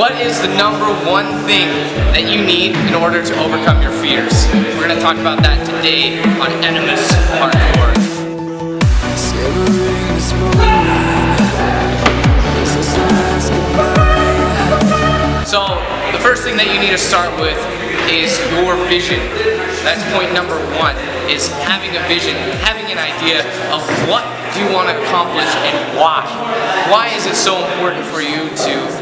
What is the number one thing that you need in order to overcome your fears? We're going to talk about that today on Enemies Parkour. So the first thing that you need to start with is your vision. That's point number one, is having a vision, having an idea of what you want to accomplish and why. Why is it so important for you to,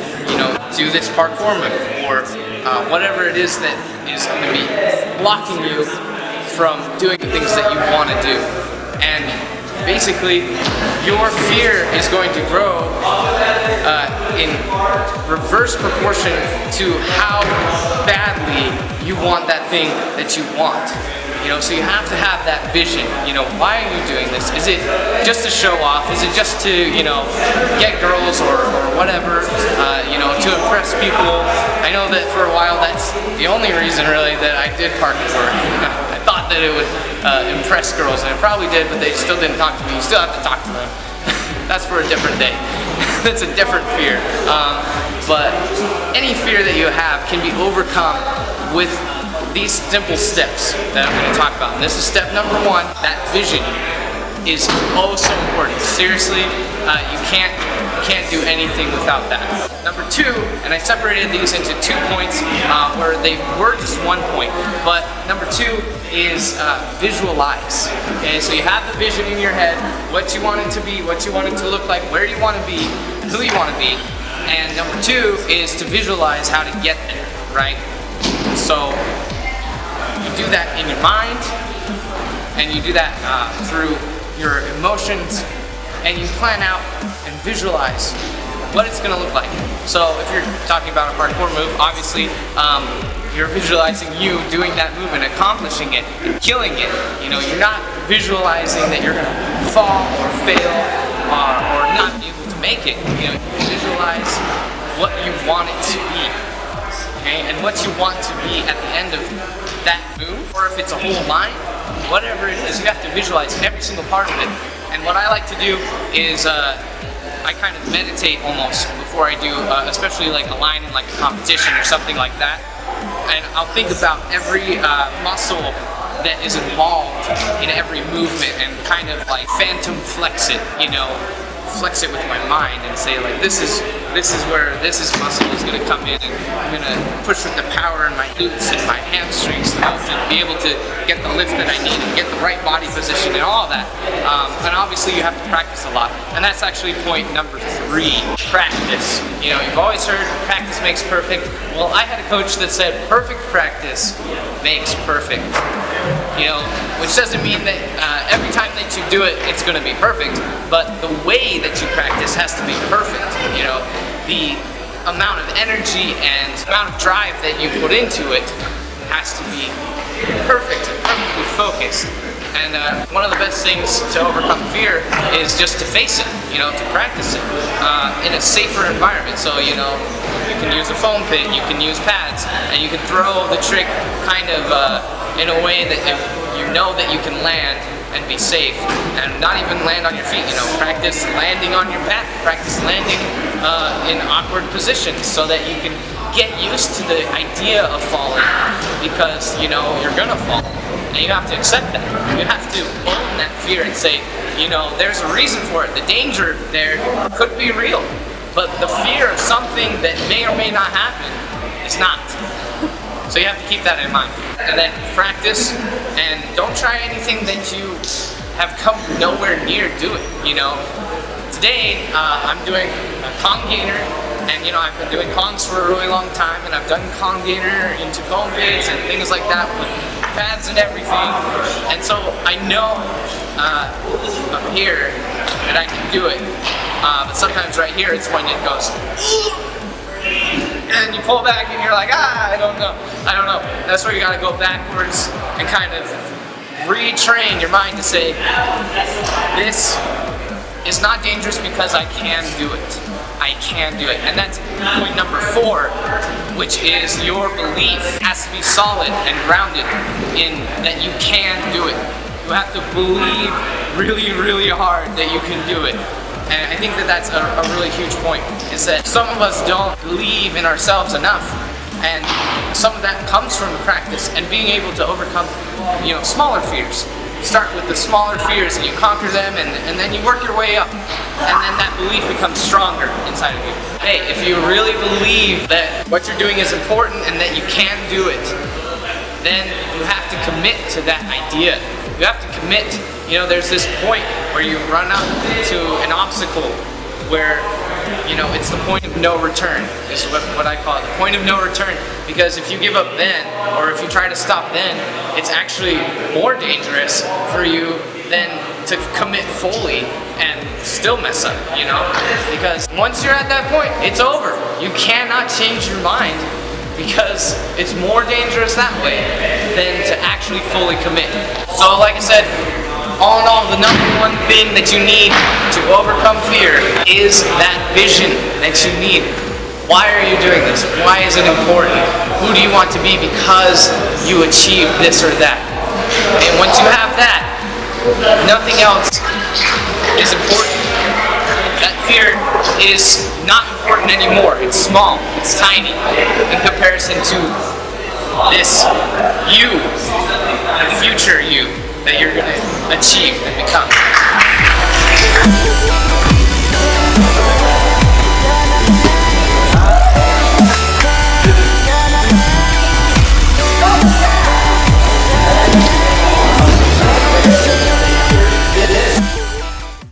do this parkour move or whatever it is that is going to be blocking you from doing the things that you want to do? And basically, your fear is going to grow in reverse proportion to how badly you want that thing that you want. So you have to have that vision. Why are you doing this? Is it just to show off? Is it just to, get girls or whatever, to impress people? I know that for a while that's the only reason really that I did parkour. I thought that it would impress girls, and it probably did, but they still didn't talk to me. You still have to talk to them. That's for a different day. That's a different fear. But any fear that you have can be overcome with these simple steps that I'm going to talk about. And this is step number one. That vision is oh so important. Seriously, you can't do anything without that. Number two, and I separated these into 2 points where they were just 1 point, but number two is visualize. Okay, so you have the vision in your head, what you want it to be, what you want it to look like, where you want to be, who you want to be, and number two is to visualize how to get there, right? So you do that in your mind, and you do that through your emotions, and you plan out and visualize what it's going to look like. So if you're talking about a parkour move, obviously you're visualizing you doing that move and accomplishing it and killing it. You're not visualizing that you're going to fall or fail or not be able to make it. You visualize what you want it to be. Okay? And what you want to be at the end of that move, or if it's a whole line, whatever it is, you have to visualize every single part of it. And what I like to do is I kind of meditate almost before I do, especially like a line in like a competition or something like that. And I'll think about every muscle that is involved in every movement and kind of like phantom flex it, flex it with my mind and say like this is where this muscle is going to come in, and I'm going to push with the power in my glutes and my hamstrings to be able to get the lift that I need and get the right body position and all that. And obviously you have to practice a lot, and that's actually point number 3, practice. You've always heard practice makes perfect. Well, I had a coach that said perfect practice makes perfect. Which doesn't mean that every time that you do it, it's going to be perfect, but the way that you practice has to be perfect. The amount of energy and amount of drive that you put into it has to be perfect and perfectly focused. And one of the best things to overcome fear is just to face it, to practice it in a safer environment. So, you can use a foam pit, you can use pads, and you can throw the trick kind of in a way that you know that you can land and be safe and not even land on your feet. Practice landing on your back, practice landing in awkward positions so that you can get used to the idea of falling, because you're gonna fall and you have to accept that. You have to own that fear and say, there's a reason for it. The danger there could be real, but the fear of something that may or may not happen is not. So you have to keep that in mind. And then practice, and don't try anything that you have come nowhere near doing. Today I'm doing a Kong gainer, and I've been doing Kongs for a really long time, and I've done Kong gainer into foam pits and things like that with pads and everything. And so I know up here that I can do it, but sometimes right here it's when it goes and you pull back and you're like, I don't know. That's where you gotta go backwards and kind of retrain your mind to say, this is not dangerous because I can do it. I can do it. And that's point number 4, which is your belief has to be solid and grounded in that you can do it. You have to believe really, really hard that you can do it. And I think that that's a really huge point, is that some of us don't believe in ourselves enough. And some of that comes from practice and being able to overcome, smaller fears. Start with the smaller fears and you conquer them, and then you work your way up. And then that belief becomes stronger inside of you. Hey, if you really believe that what you're doing is important and that you can do it, then you have to commit to that idea. You have to commit. There's this point where you run up to an obstacle where it's the point of no return, is what I call it, the point of no return. Because if you give up then, or if you try to stop then, it's actually more dangerous for you than to commit fully and still mess up, Because once you're at that point, it's over. You cannot change your mind, because it's more dangerous that way than to actually fully commit. So like I said, all in all, the number one thing that you need to overcome fear is that vision that you need. Why are you doing this? Why is it important? Who do you want to be because you achieved this or that? And once you have that, nothing else is important. That fear is not important anymore. It's small, it's tiny in comparison to this you, the future you, that you're going to achieve and become.